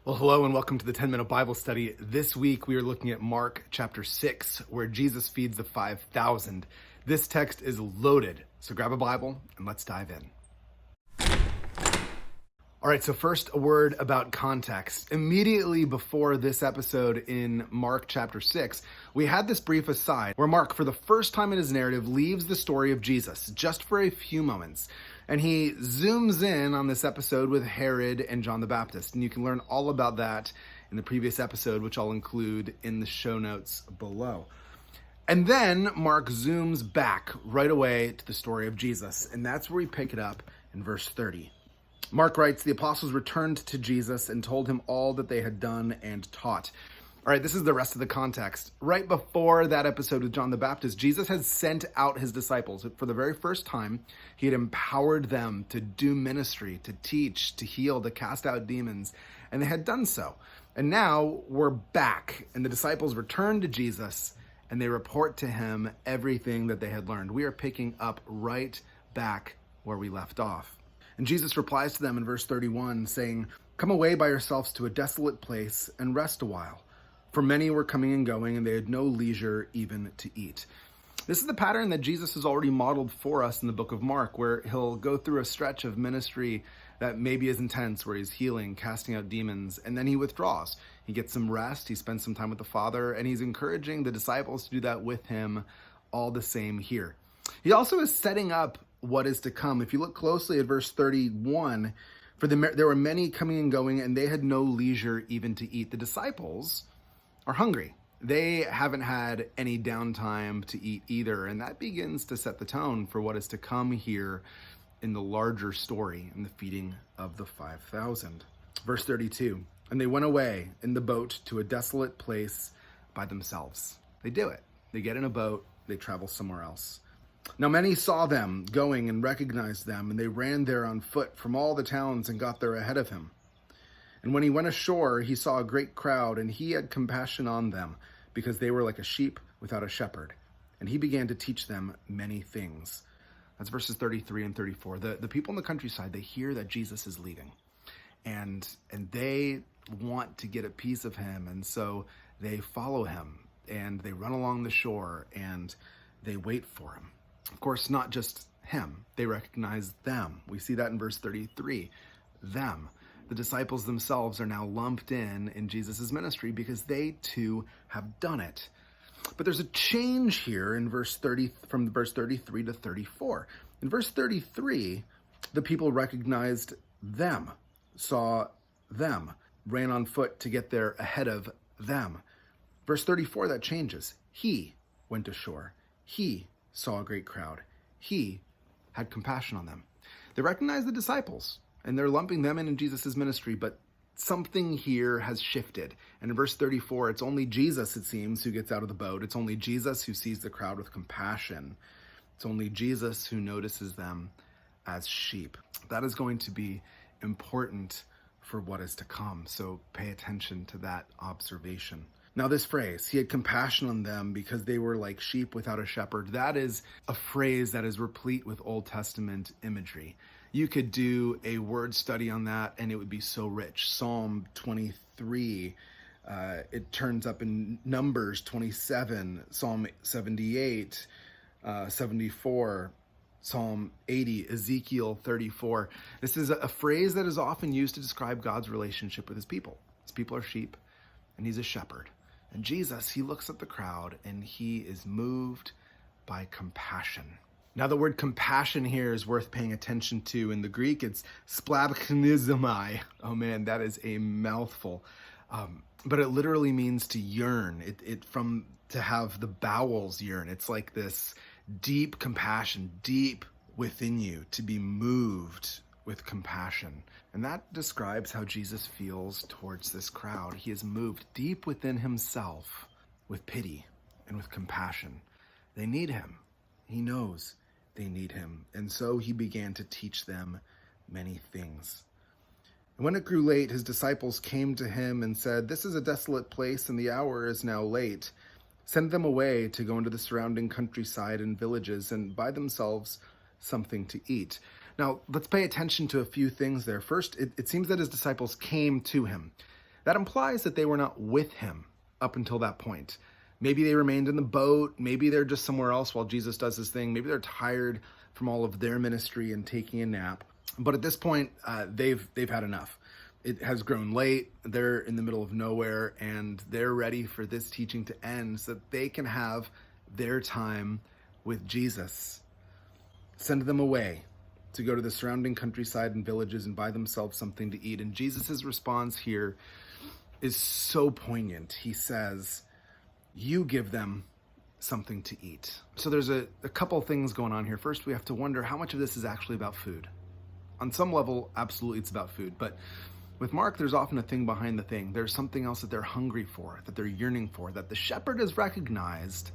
Well, hello and welcome to the 10-minute Bible study. This week we are looking at Mark chapter 6, where Jesus feeds the 5,000. This text is loaded, so grab a Bible and let's dive in. All right, so first a word about context. Immediately before this episode in Mark chapter 6, we had this brief aside where Mark, for the first time in his narrative, leaves the story of Jesus just for a few moments. And he zooms in on this episode with Herod and John the Baptist. And you can learn all about that in the previous episode, which I'll include in the show notes below. And then Mark zooms back right away to the story of Jesus. And that's where we pick it up in verse 30. Mark writes, "The apostles returned to Jesus and told him all that they had done and taught." All right, this is the rest of the context. Right before that episode with John the Baptist, Jesus had sent out his disciples. For the very first time, he had empowered them to do ministry, to teach, to heal, to cast out demons, and they had done so. And now we're back, and the disciples return to Jesus, and they report to him everything that they had learned. We are picking up right back where we left off. And Jesus replies to them in verse 31, saying, "Come away by yourselves to a desolate place and rest a while. For many were coming and going, and they had no leisure even to eat." This is the pattern that Jesus has already modeled for us in the book of Mark, where he'll go through a stretch of ministry that maybe is intense, where he's healing, casting out demons, and then he withdraws. He gets some rest, he spends some time with the Father, and he's encouraging the disciples to do that with him all the same here. He also is setting up what is to come. If you look closely at verse 31, there were many coming and going, and they had no leisure even to eat. The disciples are hungry. They haven't had any downtime to eat either, and that begins to set the tone for what is to come here in the larger story, in the feeding of the 5,000. Verse 32, "And they went away in the boat to a desolate place by themselves." They do it. They get in a boat, they travel somewhere else. "Now many saw them going and recognized them, and they ran there on foot from all the towns and got there ahead of him. And when he went ashore, he saw a great crowd, and he had compassion on them, because they were like a sheep without a shepherd. And he began to teach them many things." That's verses 33 and 34. The people in the countryside, they hear that Jesus is leaving, and they want to get a piece of him, and so they follow him, and they run along the shore, and they wait for him. Of course, not just him. They recognize them. We see that in verse 33. Them. The disciples themselves are now lumped in Jesus' ministry because they too have done it. But there's a change here in verse 30, from verse 33 to 34. In verse 33, the people recognized them, saw them, ran on foot to get there ahead of them. Verse 34, that changes. He went ashore. He saw a great crowd. He had compassion on them. They recognize the disciples, and they're lumping them in Jesus' ministry, but something here has shifted. And in verse 34, it's only Jesus, it seems, who gets out of the boat. It's only Jesus who sees the crowd with compassion. It's only Jesus who notices them as sheep. That is going to be important for what is to come, so pay attention to that observation. Now this phrase, "he had compassion on them because they were like sheep without a shepherd," that is a phrase that is replete with Old Testament imagery. You could do a word study on that and it would be so rich. Psalm 23, it turns up in Numbers 27, Psalm 78, 74, Psalm 80, Ezekiel 34. This is a phrase that is often used to describe God's relationship with his people. His people are sheep and he's a shepherd. And Jesus, he looks at the crowd and he is moved by compassion. Now the word compassion here is worth paying attention to. In the Greek, it's splabchnizomai. Oh man, that is a mouthful. But it literally means to yearn. To have the bowels yearn. It's like this deep compassion, deep within you, to be moved with compassion. And that describes how Jesus feels towards this crowd. He is moved deep within himself with pity and with compassion. They need him. He knows they need him. And so he began to teach them many things. And when it grew late, his disciples came to him and said, "This is a desolate place, and the hour is now late. Send them away to go into the surrounding countryside and villages and buy themselves something to eat." Now, let's pay attention to a few things there. First, it seems that his disciples came to him. That implies that they were not with him up until that point. Maybe they remained in the boat. Maybe they're just somewhere else while Jesus does his thing. Maybe they're tired from all of their ministry and taking a nap. But at this point, they've had enough. It has grown late. They're in the middle of nowhere, and they're ready for this teaching to end so that they can have their time with Jesus. Send them away to go to the surrounding countryside and villages and buy themselves something to eat. And Jesus' response here is so poignant. He says, you give them something to eat. So there's a couple things going on here. First, we have to wonder how much of this is actually about food. On some level, absolutely it's about food. But with Mark, there's often a thing behind the thing. There's something else that they're hungry for, that they're yearning for, that the shepherd has recognized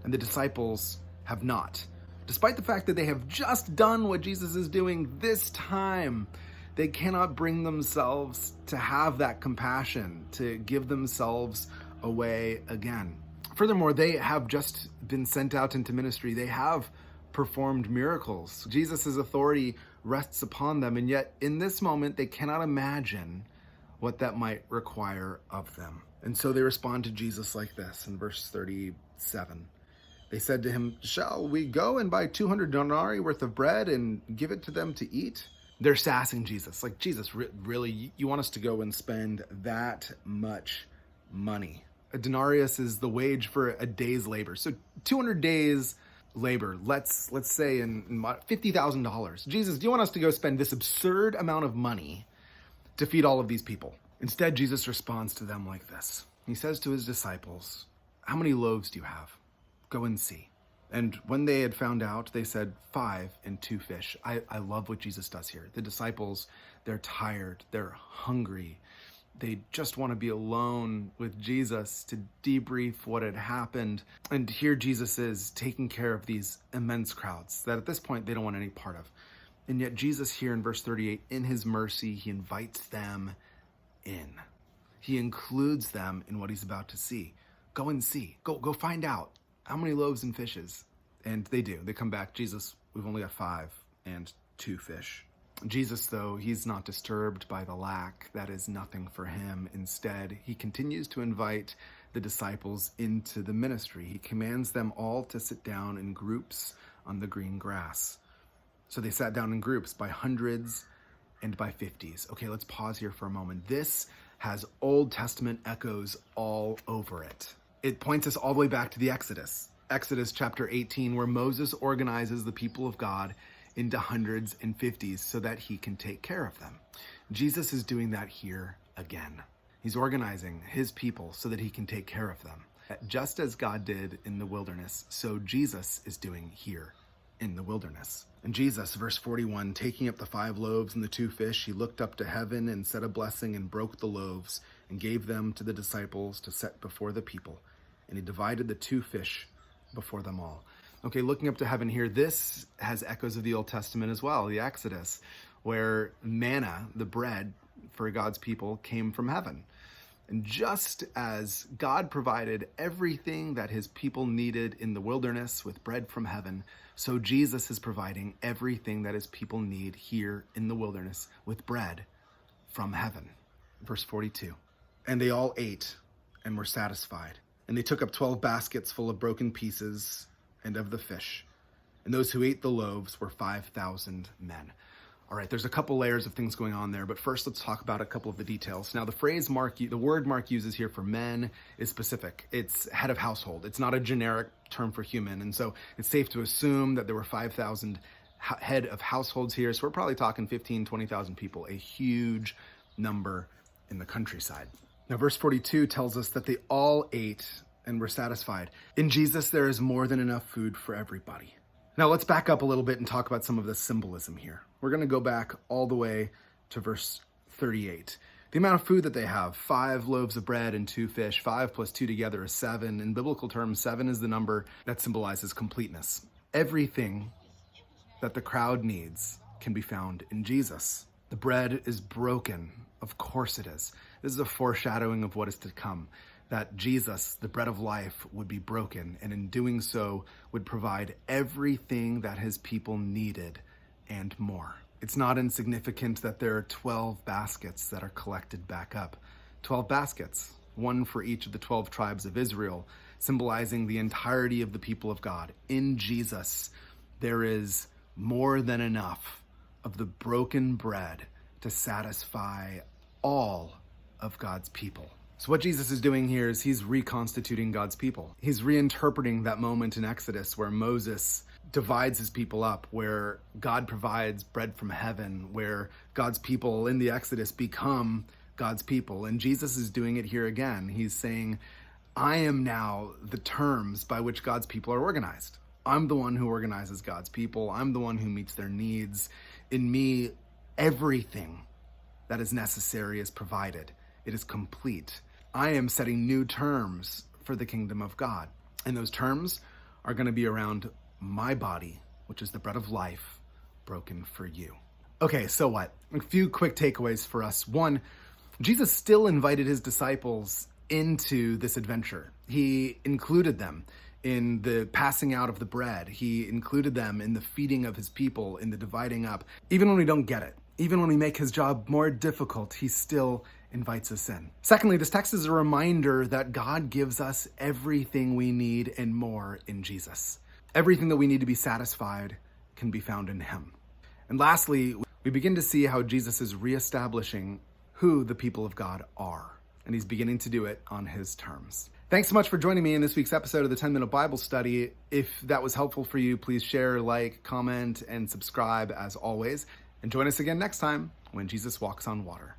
and the disciples have not. Despite the fact that they have just done what Jesus is doing this time, they cannot bring themselves to have that compassion, to give themselves away again. Furthermore, they have just been sent out into ministry. They have performed miracles. Jesus' authority rests upon them, and yet in this moment, they cannot imagine what that might require of them. And so they respond to Jesus like this in verse 37. They said to him, shall we go and buy 200 denarii worth of bread and give it to them to eat? They're sassing Jesus. Like, Jesus, really? You want us to go and spend that much money? A denarius is the wage for a day's labor. So 200 days labor, let's say in $50,000. Jesus, do you want us to go spend this absurd amount of money to feed all of these people? Instead, Jesus responds to them like this. He says to his disciples, how many loaves do you have? Go and see. And when they had found out, they said 5 and 2 fish. I love what Jesus does here. The disciples, they're tired, they're hungry. They just want to be alone with Jesus to debrief what had happened. And here Jesus is taking care of these immense crowds that at this point they don't want any part of. And yet Jesus here in verse 38, in his mercy, he invites them in. He includes them in what he's about to see. Go and see. Go find out. How many loaves and fishes? And they do. They come back. Jesus, we've only got 5 and 2 fish. Jesus, though, he's not disturbed by the lack. That is nothing for him. Instead, he continues to invite the disciples into the ministry. He commands them all to sit down in groups on the green grass. So they sat down in groups by hundreds and by 50s. Okay, let's pause here for a moment. This has Old Testament echoes all over it. It points us all the way back to the Exodus. Exodus chapter 18, where Moses organizes the people of God into hundreds and 50s so that he can take care of them. Jesus is doing that here again. He's organizing his people so that he can take care of them. Just as God did in the wilderness, so Jesus is doing here in the wilderness. And Jesus, verse 41, taking up the 5 loaves and the 2 fish, he looked up to heaven and said a blessing and broke the loaves and gave them to the disciples to set before the people. And he divided the 2 fish before them all. Okay, looking up to heaven here, this has echoes of the Old Testament as well, the Exodus, where manna, the bread for God's people, came from heaven. And just as God provided everything that his people needed in the wilderness with bread from heaven, so Jesus is providing everything that his people need here in the wilderness with bread from heaven. Verse 42, and they all ate and were satisfied. And they took up 12 baskets full of broken pieces and of the fish. And those who ate the loaves were 5,000 men. All right, there's a couple layers of things going on there, but first let's talk about a couple of the details. Now, the word Mark uses here for men is specific. It's head of household. It's not a generic term for human. And so it's safe to assume that there were 5,000 head of households here. So we're probably talking 15, 20,000 people, a huge number in the countryside. Now, verse 42 tells us that they all ate and were satisfied. In Jesus, there is more than enough food for everybody. Now, let's back up a little bit and talk about some of the symbolism here. We're going to go back all the way to verse 38. The amount of food that they have, 5 loaves of bread and 2 fish, 5 plus 2 together is 7. In biblical terms, 7 is the number that symbolizes completeness. Everything that the crowd needs can be found in Jesus. The bread is broken. Of course it is. This is a foreshadowing of what is to come, that Jesus, the bread of life, would be broken, and in doing so would provide everything that his people needed and more. It's not insignificant that there are 12 baskets that are collected back up 12 baskets, one for each of the 12 tribes of Israel, symbolizing the entirety of the people of God. In Jesus, there is more than enough of the broken bread to satisfy all of God's people. So what Jesus is doing here is he's reconstituting God's people. He's reinterpreting that moment in Exodus where Moses divides his people up, where God provides bread from heaven, where God's people in the Exodus become God's people. And Jesus is doing it here again. He's saying, I am now the terms by which God's people are organized. I'm the one who organizes God's people. I'm the one who meets their needs. In me, everything that is necessary is provided. It is complete. I am setting new terms for the kingdom of God. And those terms are going to be around my body, which is the bread of life, broken for you. Okay, so what? A few quick takeaways for us. One, Jesus still invited his disciples into this adventure. He included them in the passing out of the bread. He included them in the feeding of his people, in the dividing up. Even when we don't get it, even when we make his job more difficult, he still invites us in. Secondly, this text is a reminder that God gives us everything we need and more in Jesus. Everything that we need to be satisfied can be found in him. And lastly, we begin to see how Jesus is reestablishing who the people of God are. And he's beginning to do it on his terms. Thanks so much for joining me in this week's episode of the 10-Minute Bible Study. If that was helpful for you, please share, like, comment, and subscribe as always. And join us again next time when Jesus walks on water.